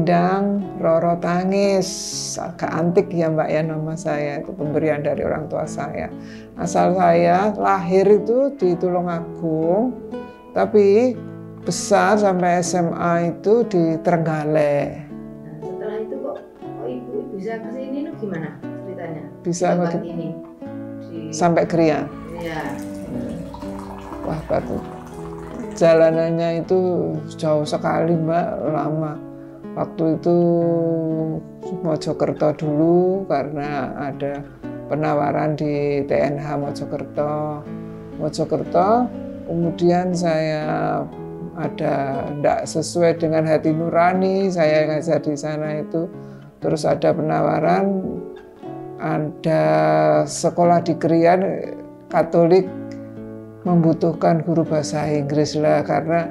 Selendang Roro Tangis, agak antik ya Mbak ya nama saya, itu pemberian dari orang tua saya. Asal saya lahir itu di Tulungagung, tapi besar sampai SMA itu di Trenggalek. Nah, setelah itu kok ibu bisa ke sini gimana ceritanya? Bisa ini sampai Krian. Iya. Wah, batu. Jalanannya itu jauh sekali Mbak, lama. Waktu itu Mojokerto dulu karena ada penawaran di TNH Mojokerto. Kemudian saya tidak sesuai dengan hati nurani, saya ngajar di sana itu. Terus ada penawaran, ada sekolah di Krian Katolik membutuhkan guru bahasa Inggris lah, karena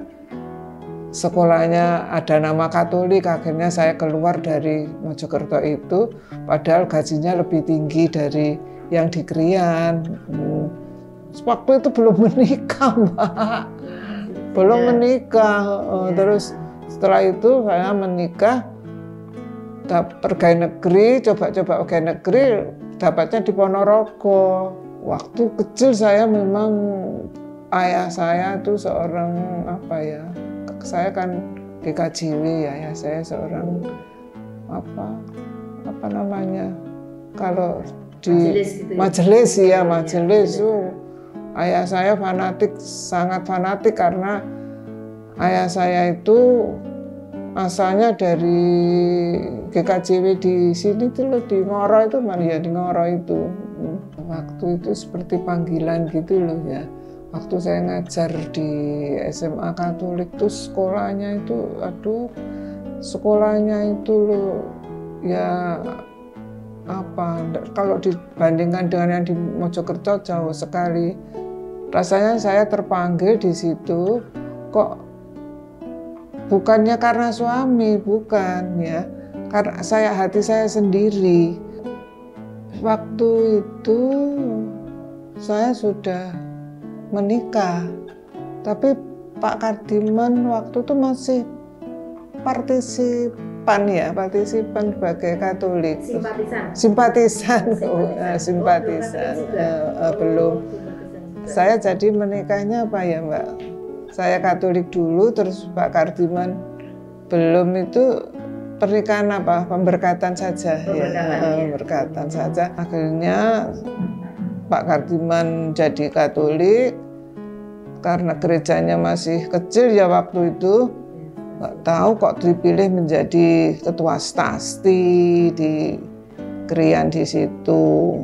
sekolahnya ada nama Katolik. Akhirnya saya keluar dari Mojokerto itu, padahal gajinya lebih tinggi dari yang di Krian. Waktu itu belum menikah Mbak, belum menikah. Terus setelah itu saya menikah, pegawai negeri, coba-coba pegawai negeri, dapatnya di Ponorogo. Waktu kecil saya memang, ayah saya itu seorang saya kan GKJW ya, saya seorang apa namanya, kalau di majelis ya, majelis itu ayah saya fanatik, sangat fanatik, karena ayah saya itu asalnya dari GKJW di sini tuh loh, di Ngoro itu, di Ngoro itu. Waktu itu seperti panggilan gitu loh ya. Waktu saya ngajar di SMA Katolik tuh sekolahnya itu, sekolahnya itu loh ya kalau dibandingkan dengan yang di Mojokerto jauh sekali. Rasanya saya terpanggil di situ, kok bukannya karena suami, bukan ya, karena hati saya sendiri. Waktu itu saya sudah menikah, tapi Pak Kardiman waktu itu masih partisipan sebagai Katolik. Simpatisan. Belum. Saya jadi menikahnya Mbak? Saya Katolik dulu, terus Pak Kardiman belum, itu pernikahan pemberkatan saja pemberkatan saja. Akhirnya Pak Kardiman jadi Katolik karena gerejanya masih kecil ya waktu itu, nggak tahu kok dipilih menjadi ketua stasti di Krian di situ.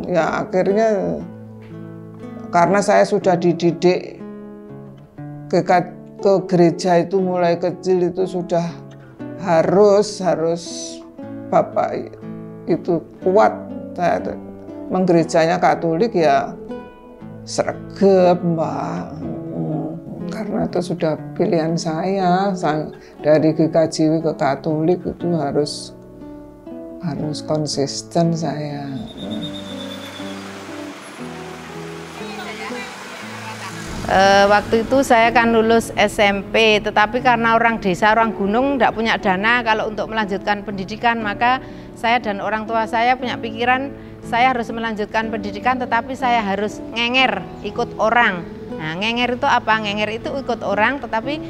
Ya akhirnya karena saya sudah dididik ke gereja itu mulai kecil, itu sudah harus Bapak itu kuat. Saya menggerejanya Katolik ya sregep Mbak, karena itu sudah pilihan saya dari GKJW ke Katolik, itu harus konsisten saya. Waktu itu saya kan lulus SMP, tetapi karena orang desa, orang gunung tidak punya dana kalau untuk melanjutkan pendidikan, maka saya dan orang tua saya punya pikiran saya harus melanjutkan pendidikan, tetapi saya harus ngenger, ikut orang. Nah, ngenger itu apa? Ngenger itu ikut orang, tetapi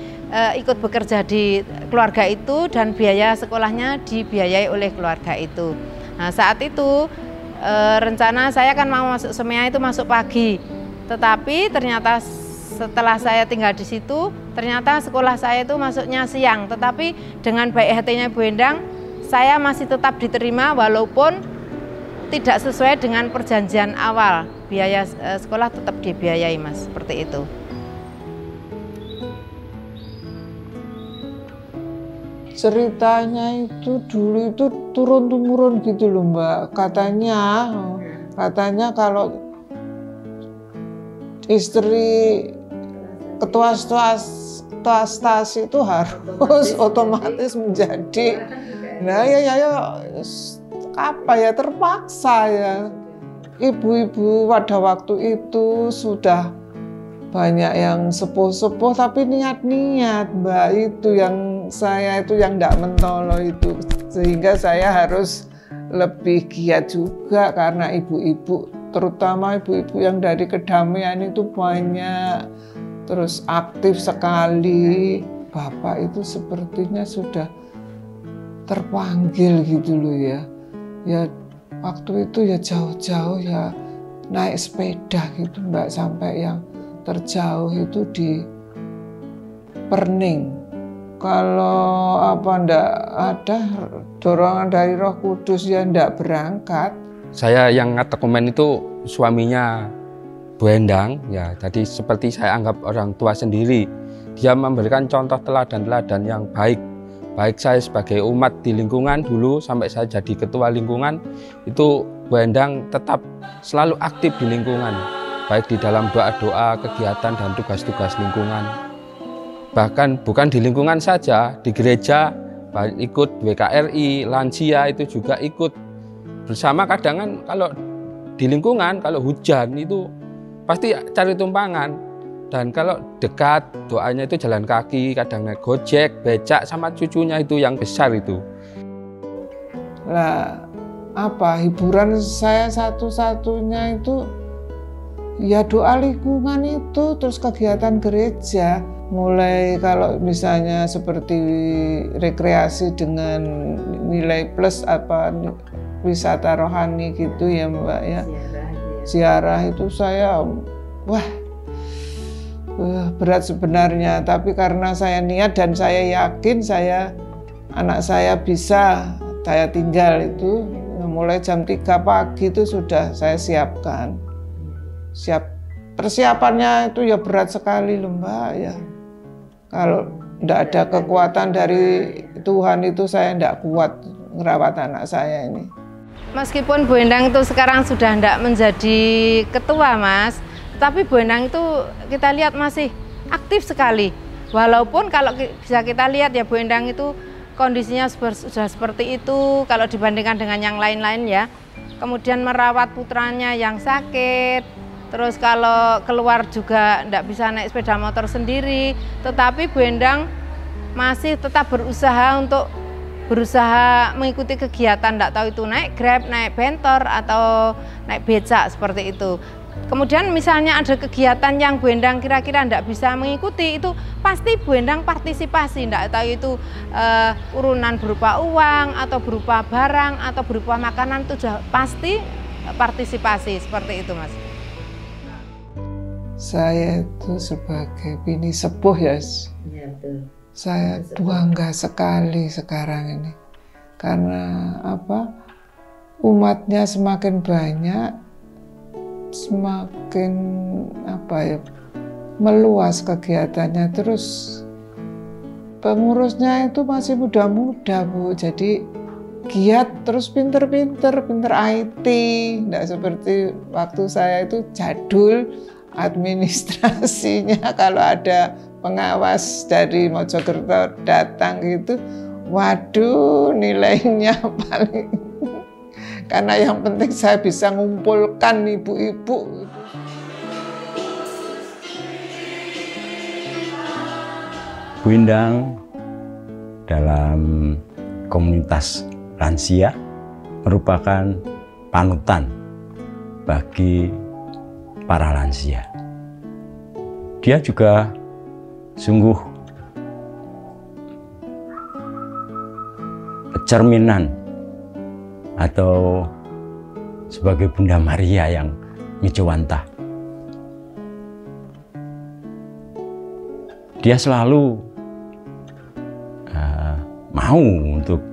ikut bekerja di keluarga itu, dan biaya sekolahnya dibiayai oleh keluarga itu. Nah, saat itu rencana saya kan mau masuk SEMEA itu masuk pagi, tetapi ternyata setelah saya tinggal di situ, ternyata sekolah saya itu masuknya siang. Tetapi dengan baik hatinya Bu Endang, saya masih tetap diterima walaupun tidak sesuai dengan perjanjian awal. Biaya sekolah tetap dibiayai Mas, seperti itu. Ceritanya itu dulu itu turun-temurun gitu loh Mbak. Katanya kalau istri ketua stasi itu harus otomatis menjadi, terpaksa ya. Ibu-ibu pada waktu itu sudah banyak yang sepuh-sepuh, tapi niat-niat Mbak, itu yang saya itu yang tidak mentolo itu, sehingga saya harus lebih giat juga karena ibu-ibu, terutama ibu-ibu yang dari kedamaian itu banyak, terus aktif sekali. Bapak itu sepertinya sudah terpanggil gitu loh ya. Ya waktu itu ya jauh-jauh ya naik sepeda gitu Mbak, sampai yang terjauh itu di Perning. Kalau ndak ada dorongan dari Roh Kudus ya ndak berangkat. Saya yang ngat komen itu suaminya Bu Endang ya, jadi seperti saya anggap orang tua sendiri. Dia memberikan contoh teladan-teladan yang baik. Baik saya sebagai umat di lingkungan dulu sampai saya jadi ketua lingkungan, itu Bu Endang tetap selalu aktif di lingkungan, baik di dalam doa-doa, kegiatan dan tugas-tugas lingkungan. Bahkan bukan di lingkungan saja, di gereja ikut WKRI, lansia itu juga ikut bersama. Kadang kan kalau di lingkungan, kalau hujan itu pasti cari tumpangan. Dan kalau dekat, doanya itu jalan kaki, kadang naik gojek, becak sama cucunya itu yang besar itu. Lah, hiburan saya satu-satunya itu ya doa lingkungan itu, terus kegiatan gereja. Mulai kalau misalnya seperti rekreasi dengan nilai plus wisata rohani gitu ya Mbak ya. Ziarah itu saya berat sebenarnya, tapi karena saya niat dan saya yakin anak saya bisa saya tinggal itu, mulai jam 3 pagi itu sudah saya siapkan. Persiapannya itu ya berat sekali loh Mbak ya. Kalau tidak ada kekuatan dari Tuhan itu saya tidak kuat ngerawat anak saya ini. Meskipun Bu Endang itu sekarang sudah tidak menjadi ketua Mas, tapi Bu Endang itu kita lihat masih aktif sekali. Walaupun kalau bisa kita lihat ya Bu Endang itu kondisinya sudah seperti itu kalau dibandingkan dengan yang lain-lain ya. Kemudian merawat putranya yang sakit. Terus kalau keluar juga tidak bisa naik sepeda motor sendiri, tetapi Bu Endang masih tetap berusaha mengikuti kegiatan, tidak tahu itu naik Grab, naik bentor, atau naik becak seperti itu. Kemudian misalnya ada kegiatan yang Bu Endang kira-kira tidak bisa mengikuti, itu pasti Bu Endang partisipasi, tidak tahu itu urunan berupa uang, atau berupa barang, atau berupa makanan, itu pasti partisipasi seperti itu Mas. Saya itu sebagai bini sepuh ya, saya bangga sekali sekarang ini. Karena umatnya semakin banyak, semakin meluas kegiatannya. Terus pengurusnya itu masih muda-muda Bu, jadi giat, terus pinter IT, tidak seperti waktu saya itu jadul. Administrasinya kalau ada pengawas dari Mojokerto datang gitu, waduh nilainya paling, karena yang penting saya bisa ngumpulkan ibu-ibu. Bu Endang dalam komunitas lansia merupakan panutan bagi para lansia. Dia juga sungguh cerminan atau sebagai Bunda Maria yang ngejawantah. Dia selalu mau untuk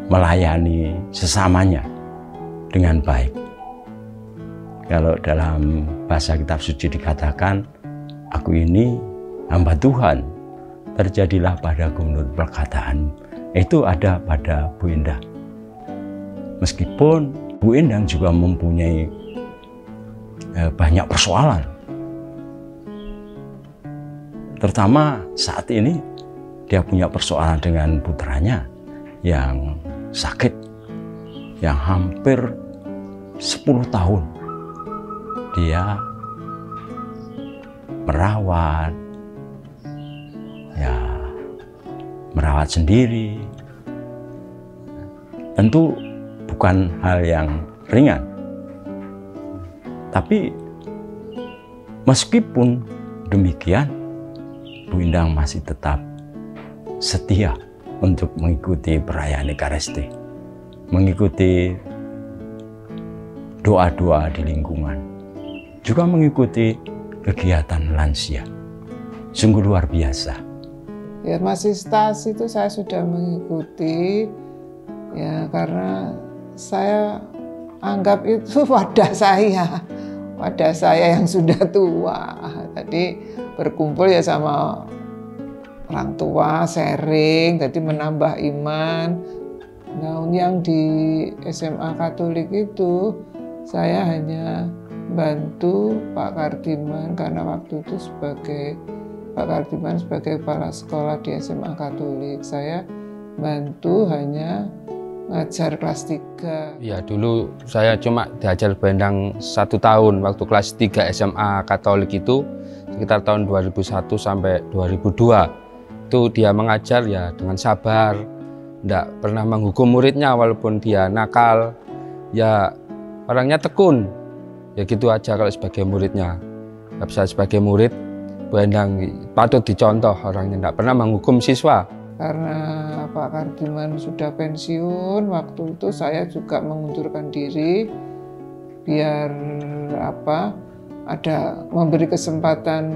melayani sesamanya dengan baik. Kalau dalam bahasa kitab suci dikatakan, aku ini hamba Tuhan, terjadilah padaku menurut perkataan. Itu ada pada Bu Endang. Meskipun Bu Endang juga mempunyai banyak persoalan. Terutama saat ini dia punya persoalan dengan putranya yang sakit, yang hampir 10 tahun. Dia merawat, ya merawat sendiri. Tentu bukan hal yang ringan. Tapi meskipun demikian, Bu Endang masih tetap setia untuk mengikuti perayaan Ekaristi, mengikuti doa-doa di lingkungan, juga mengikuti kegiatan lansia. Sungguh luar biasa. Ya, Masistas itu saya sudah mengikuti, ya karena saya anggap itu wadah saya yang sudah tua. Tadi berkumpul ya sama orang tua, sharing, jadi menambah iman. Nah, yang di SMA Katolik itu saya hanya bantu Pak Kardiman, karena waktu itu Pak Kardiman sebagai kepala sekolah di SMA Katolik, saya bantu hanya ngajar kelas 3. Ya, dulu saya cuma diajar Bu Endang 1 tahun waktu kelas 3 SMA Katolik itu sekitar tahun 2001 sampai 2002. Itu dia mengajar ya dengan sabar, tidak pernah menghukum muridnya walaupun dia nakal, ya orangnya tekun, ya gitu aja kalau sebagai muridnya. Nggak bisa sebagai murid, Bu Endang patut dicontoh, orangnya tidak pernah menghukum siswa. Karena Pak Kardiman sudah pensiun, waktu itu saya juga mengundurkan diri biar ada memberi kesempatan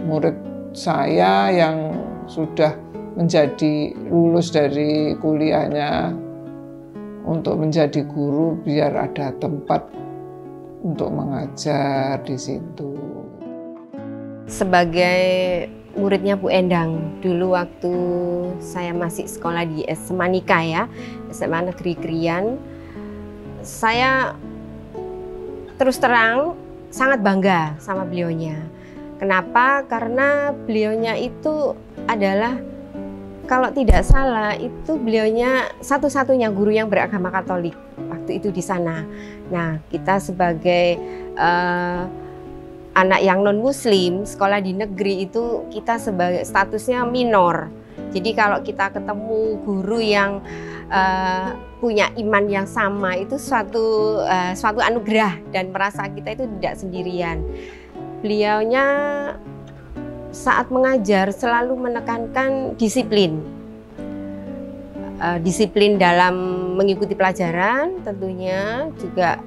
murid saya yang sudah menjadi lulus dari kuliahnya untuk menjadi guru, biar ada tempat untuk mengajar di situ. Sebagai muridnya Bu Endang, dulu waktu saya masih sekolah di SMA Nika ya, SMA Negeri Krian, saya terus terang sangat bangga sama beliaunya. Kenapa? Karena beliaunya itu adalah, kalau tidak salah, itu beliaunya satu-satunya guru yang beragama Katolik waktu itu di sana. Nah, kita sebagai anak yang non-muslim, sekolah di negeri itu kita sebagai statusnya minor. Jadi kalau kita ketemu guru yang punya iman yang sama, itu suatu anugerah dan merasa kita itu tidak sendirian. Beliaunya saat mengajar selalu menekankan disiplin. Disiplin dalam mengikuti pelajaran, tentunya juga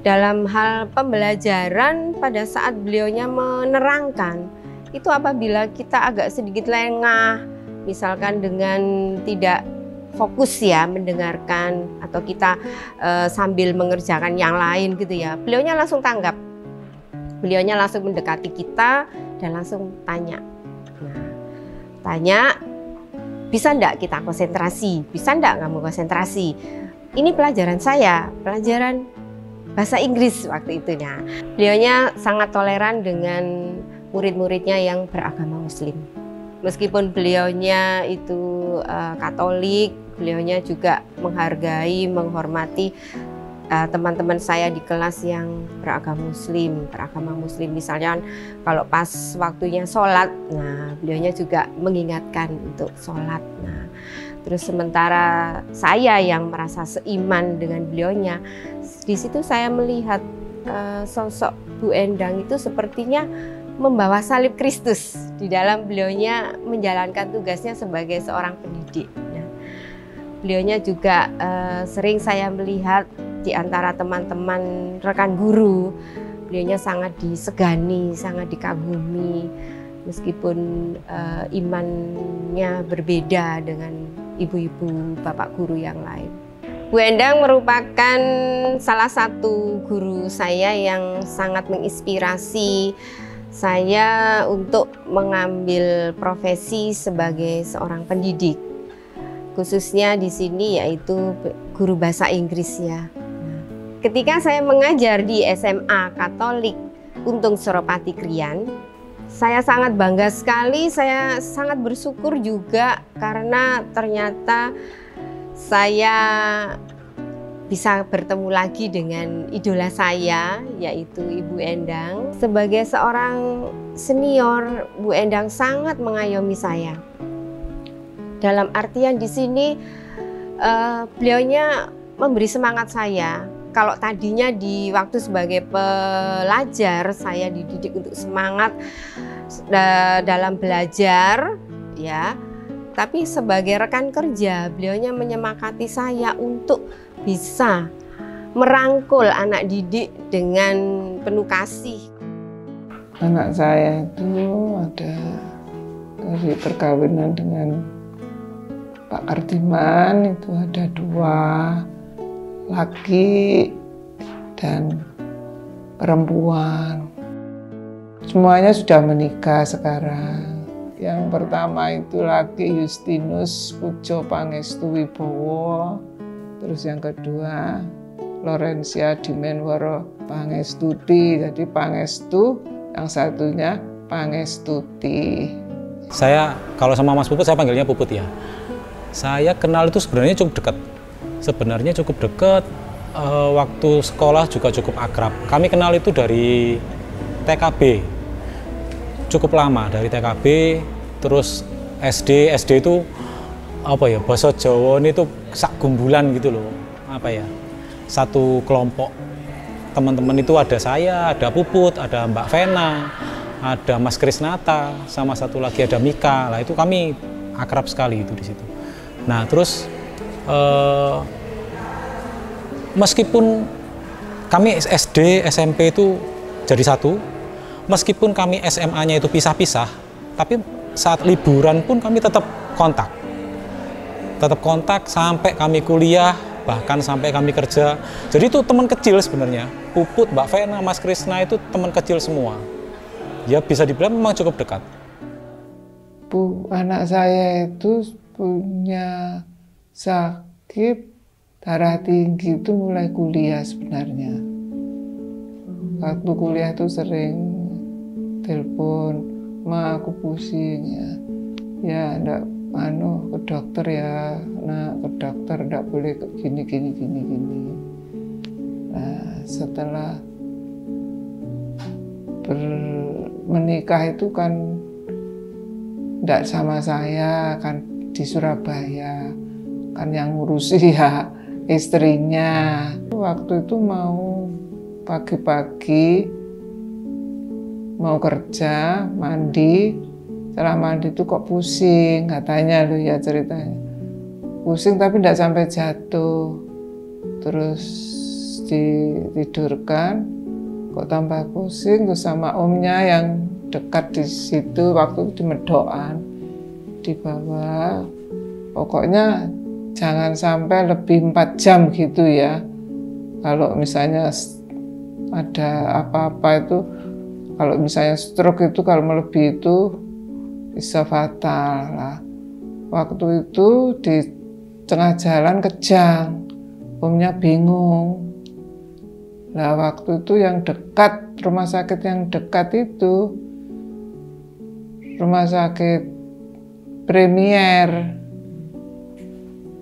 dalam hal pembelajaran. Pada saat beliaunya menerangkan, itu apabila kita agak sedikit lengah, misalkan dengan tidak fokus ya mendengarkan, atau kita sambil mengerjakan yang lain gitu ya, beliaunya langsung tanggap. Beliaunya langsung mendekati kita dan langsung tanya. Nah, tanya, bisa enggak kita konsentrasi? Bisa enggak kamu konsentrasi? Ini pelajaran saya, pelajaran bahasa Inggris waktu itu. Nah, beliaunya sangat toleran dengan murid-muridnya yang beragama Muslim. Meskipun beliaunya itu Katolik, beliaunya juga menghargai, menghormati teman-teman saya di kelas yang beragama Muslim. Misalnya kalau pas waktunya sholat, nah beliaunya juga mengingatkan untuk sholat. Nah, terus sementara saya yang merasa seiman dengan beliaunya, di situ saya melihat sosok Bu Endang itu sepertinya membawa salib Kristus di dalam beliaunya menjalankan tugasnya sebagai seorang pendidik. Nah, beliaunya juga sering saya melihat di antara teman-teman rekan guru, beliaunya sangat disegani, sangat dikagumi, meskipun imannya berbeda dengan ibu-ibu bapak guru yang lain. Bu Endang merupakan salah satu guru saya yang sangat menginspirasi saya untuk mengambil profesi sebagai seorang pendidik, khususnya di sini yaitu guru bahasa Inggris ya. Ketika saya mengajar di SMA Katolik Untung Suropati Krian, saya sangat bangga sekali, saya sangat bersyukur juga karena ternyata saya bisa bertemu lagi dengan idola saya, yaitu Ibu Endang. Sebagai seorang senior, Bu Endang sangat mengayomi saya. Dalam artian di sini beliaunya memberi semangat saya. Kalau tadinya di waktu sebagai pelajar saya dididik untuk semangat dalam belajar, ya. Tapi sebagai rekan kerja, beliaunya menyemangati saya untuk bisa merangkul anak didik dengan penuh kasih. Anak saya itu ada dari perkawinan dengan Pak Kardiman, itu ada 2, laki dan perempuan. Semuanya sudah menikah sekarang. Yang pertama itu laki Justinus Pujo Pangestu Wibowo. Terus yang kedua Lorencia Dimenworo Pangestuti. Jadi Pangestu, yang satunya Pangestuti. Saya kalau sama Mas Puput saya panggilnya Puput ya. Saya kenal itu sebenarnya cukup dekat. Sebenarnya cukup dekat. Waktu sekolah juga cukup akrab. Kami kenal itu dari TKB. Cukup lama dari TKB, terus SD itu apa ya, bahasa Jawa ini tuh sak gumbulan gitu loh, apa ya, satu kelompok teman-teman itu ada saya, ada Puput, ada Mbak Vena, ada Mas Krisnata, sama satu lagi ada Mika. Lah itu kami akrab sekali itu di situ. Nah terus meskipun kami SD, SMP itu jadi satu. Meskipun kami SMA-nya itu pisah-pisah, tapi saat liburan pun kami tetap kontak. Tetap kontak sampai kami kuliah, bahkan sampai kami kerja. Jadi itu teman kecil sebenarnya. Puput, Mbak Vena, Mas Krisna itu teman kecil semua. Ya bisa dibilang memang cukup dekat. Anak saya itu punya sakit darah tinggi itu mulai kuliah sebenarnya. Waktu kuliah itu sering telepon, "Ma, aku pusing ya. Ya, enggak ke dokter ya. Nah, ke dokter enggak boleh gini. Nah, setelah menikah itu kan enggak sama saya, kan di Surabaya. Kan yang ngurusi ya istrinya. Waktu itu mau pagi-pagi mau kerja, mandi. Setelah mandi itu kok pusing, katanya loh ya ceritanya. Pusing tapi tidak sampai jatuh. Terus ditidurkan, kok tambah pusing. Terus sama omnya yang dekat di situ, waktu itu di Medokan, dibawa. Pokoknya jangan sampai lebih 4 jam gitu ya. Kalau misalnya ada apa-apa itu, kalau misalnya stroke itu kalau melebihi itu bisa fatal lah. Waktu itu di tengah jalan kejang, omnya bingung. Nah waktu itu yang dekat, rumah sakit yang dekat itu rumah sakit Premier.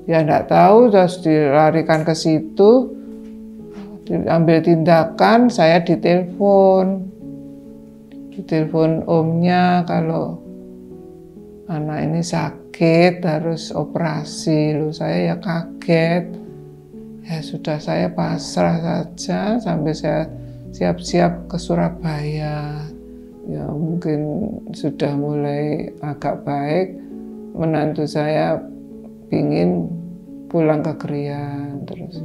Ya enggak tahu, terus dilarikan ke situ, diambil tindakan, saya ditelepon omnya kalau anak ini sakit harus operasi. Loh, saya ya kaget. Ya sudah, saya pasrah saja sampai saya siap-siap ke Surabaya. Ya mungkin sudah mulai agak baik. Menantu saya pingin pulang ke Krian. Terus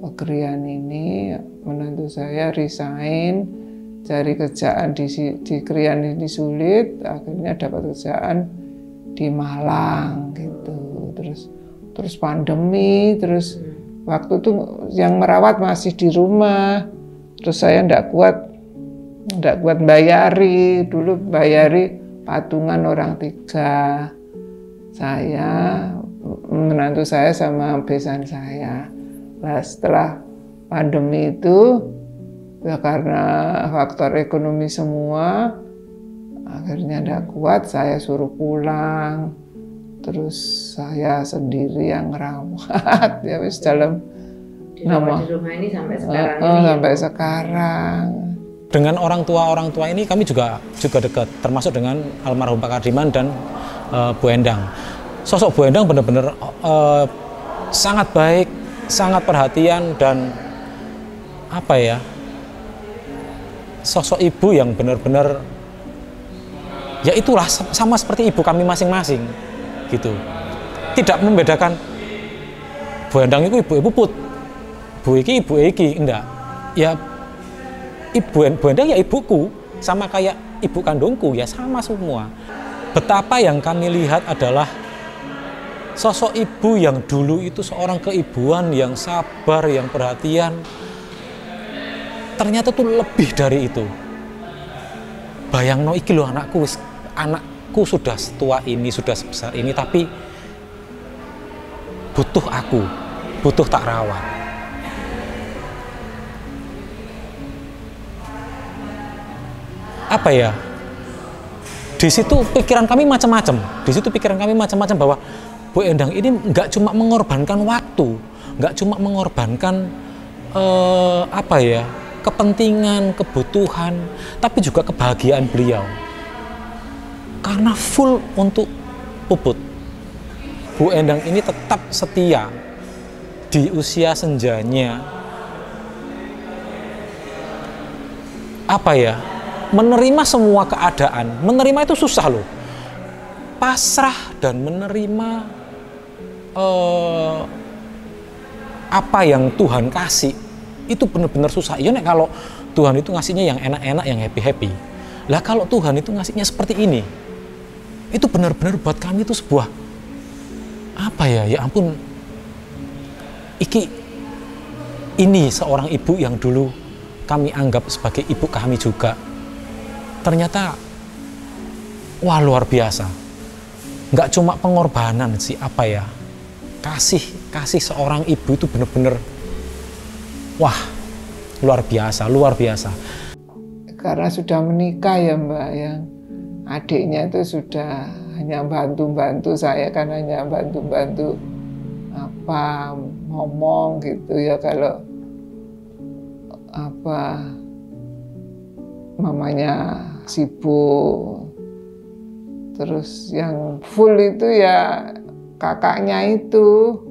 ke Krian ini menantu saya resign. Cari kerjaan di Krian ini sulit, akhirnya dapat kerjaan di Malang gitu. Terus pandemi, terus waktu itu yang merawat masih di rumah. Terus saya enggak kuat bayari. Dulu bayari patungan orang 3. Saya, menantu saya sama besan saya. Nah, setelah pandemi itu, ya karena faktor ekonomi semua, akhirnya tidak kuat, saya suruh pulang. Terus saya sendiri yang ngerawat, ya wis dalam di rumah ini sampai sekarang. Sampai sekarang. Dengan orang tua ini kami juga dekat, termasuk dengan almarhum Pak Kardiman dan Bu Endang. sosok Bu Endang benar-benar sangat baik, sangat perhatian, dan apa ya, sosok ibu yang benar-benar ya itulah sama seperti ibu kami masing-masing gitu. Tidak membedakan Bu Endang itu ibu puput, Bu ibu enggak. Ya Bu Endang ya ibuku, sama kayak ibu kandungku, ya sama semua. Betapa yang kami lihat adalah sosok ibu yang dulu itu seorang keibuan yang sabar, yang perhatian. Ternyata tuh lebih dari itu. Bayangno iki lho anakku sudah setua ini, sudah sebesar ini, tapi butuh aku, butuh tak rawat. Apa ya? Di situ pikiran kami macam-macam. Di situ pikiran kami macam-macam bahwa Bu Endang ini nggak cuma mengorbankan waktu, nggak cuma mengorbankan apa ya, kepentingan, kebutuhan, tapi juga kebahagiaan beliau. Karena full untuk puput. Bu Endang ini tetap setia di usia senjanya. Apa ya? Menerima semua keadaan. Menerima itu susah loh. Pasrah dan menerima apa yang Tuhan kasih itu benar-benar susah. Iya nek kalau Tuhan itu ngasihnya yang enak-enak, yang happy-happy. Lah kalau Tuhan itu ngasihnya seperti ini, itu benar-benar buat kami itu sebuah apa ya? Ya ampun, ini seorang ibu yang dulu kami anggap sebagai ibu kami juga. Ternyata wah luar biasa. Nggak cuma pengorbanan sih, apa ya? Kasih seorang ibu itu benar-benar wah, luar biasa, luar biasa. Karena sudah menikah ya Mbak, yang adiknya itu sudah hanya bantu-bantu saya, kan hanya bantu-bantu apa ngomong gitu ya, kalau apa mamanya sibuk. Terus yang full itu ya kakaknya itu,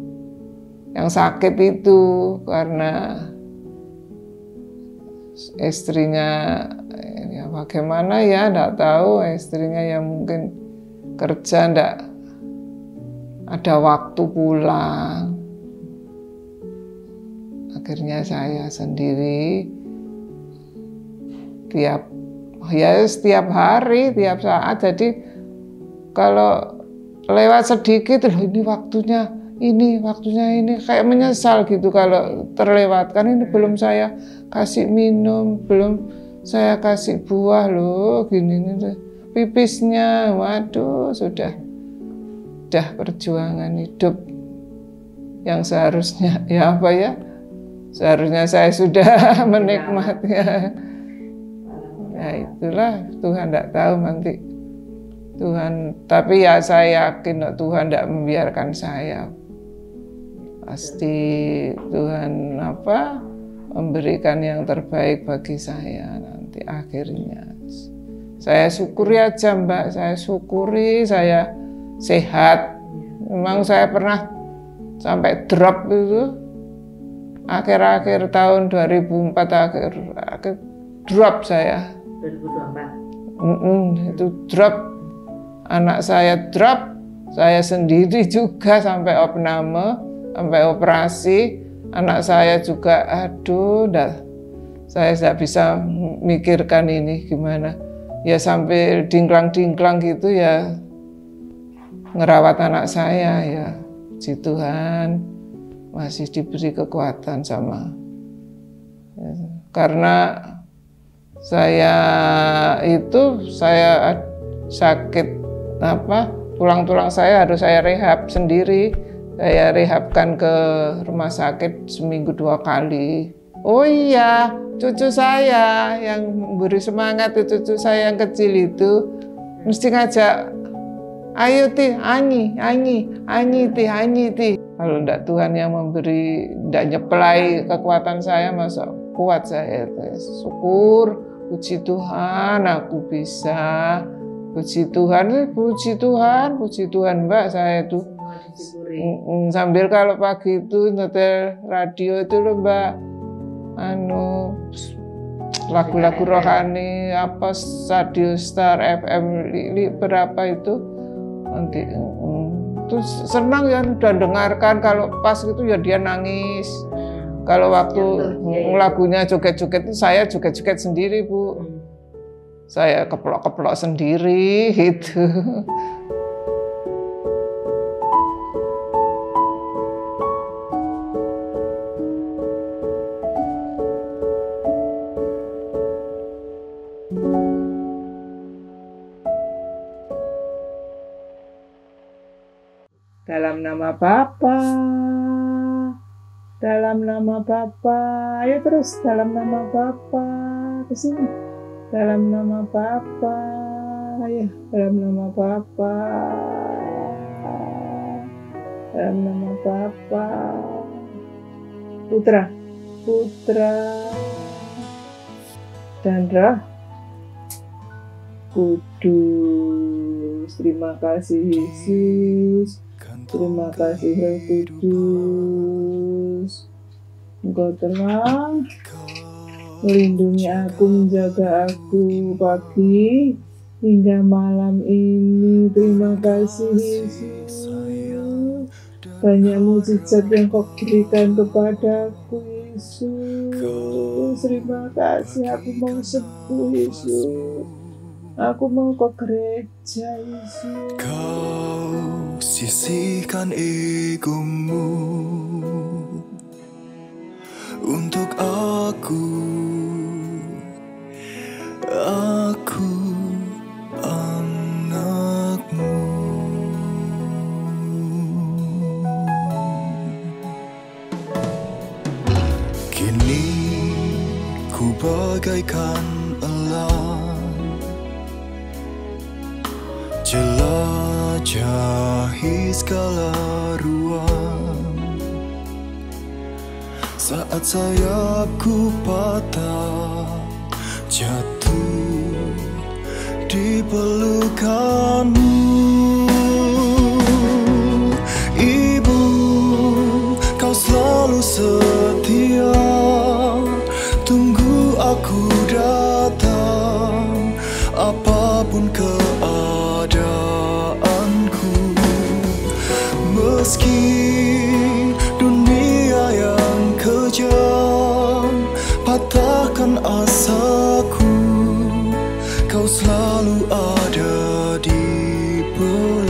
yang sakit itu karena istrinya ya bagaimana ya, enggak tahu, istrinya yang mungkin kerja enggak ada waktu pulang. Akhirnya saya sendiri setiap hari, tiap saat. Jadi kalau lewat sedikit, loh ini waktunya ini, kayak menyesal gitu kalau terlewatkan. Ini belum saya kasih minum, belum saya kasih buah loh, gini nih pipisnya. Waduh, sudah perjuangan hidup yang seharusnya ya apa ya, seharusnya saya sudah menikmatinya. Ya itulah, Tuhan tidak tahu nanti. Tuhan, tapi ya saya yakin Tuhan tidak membiarkan saya. Pasti Tuhan memberikan yang terbaik bagi saya nanti akhirnya. Saya syukuri aja Mbak, saya syukuri saya sehat. Memang saya pernah sampai drop itu akhir-akhir tahun 2004, akhir drop saya. 2024? Itu drop. Anak saya drop, saya sendiri juga sampai opname, sampai operasi. Anak saya juga, aduh, saya tidak bisa mikirkan ini gimana. Ya sampai dingklang-dingklang gitu ya, ngerawat anak saya ya. Puji Tuhan masih diberi kekuatan sama. Ya, karena saya sakit tulang-tulang saya harus saya rehab sendiri. Saya rehabkan ke rumah sakit seminggu 2 kali. Oh iya, cucu saya yang memberi semangat, cucu saya yang kecil itu mesti ngajak, ayo Ti, Anyi Ti. Kalau enggak Tuhan yang memberi, enggak nyeplai kekuatan saya, masa kuat saya. Syukur, puji Tuhan aku bisa Puji Tuhan, puji Tuhan, puji Tuhan Mbak, saya itu sambil kalau pagi itu nyetel radio itu loh Mbak, lagu-lagu rohani apa Radio Star FM berapa itu nanti terus senang ya udah dengarkan, kalau pas itu ya dia nangis. Kalau waktu lagunya joget-joget saya joget-joget sendiri Bu. Saya keplok-keplok sendiri gitu. Dalam nama Bapa, dalam nama Bapa, ayo terus dalam nama Bapa, ke sini. Dalam nama Bapa, ya dalam nama Bapa, dalam nama Bapa, Putra, Putra, dan Roh Kudus. Terima kasih Yesus, terima kasih Roh Kudus. Engkau telah melindungi aku, menjaga aku pagi hingga malam ini. Terima kasih Yesus. Banyak mukjizat yang Kau berikan kepadaku Yesus. Terima kasih, aku mau sembuh Yesus. Aku mau ke gereja Yesus. Kau sisihkan egomu untuk aku anakmu. Kini ku bagaikan elang, jelajahi segala ruang. Saat sayapku patah, jatuh di pelukanmu. Ibu, Kau selalu setia, tunggu aku datang, apapun keadaanku. Meski dunia yang kejam patahkan asaku, Kau selalu ada di belakang.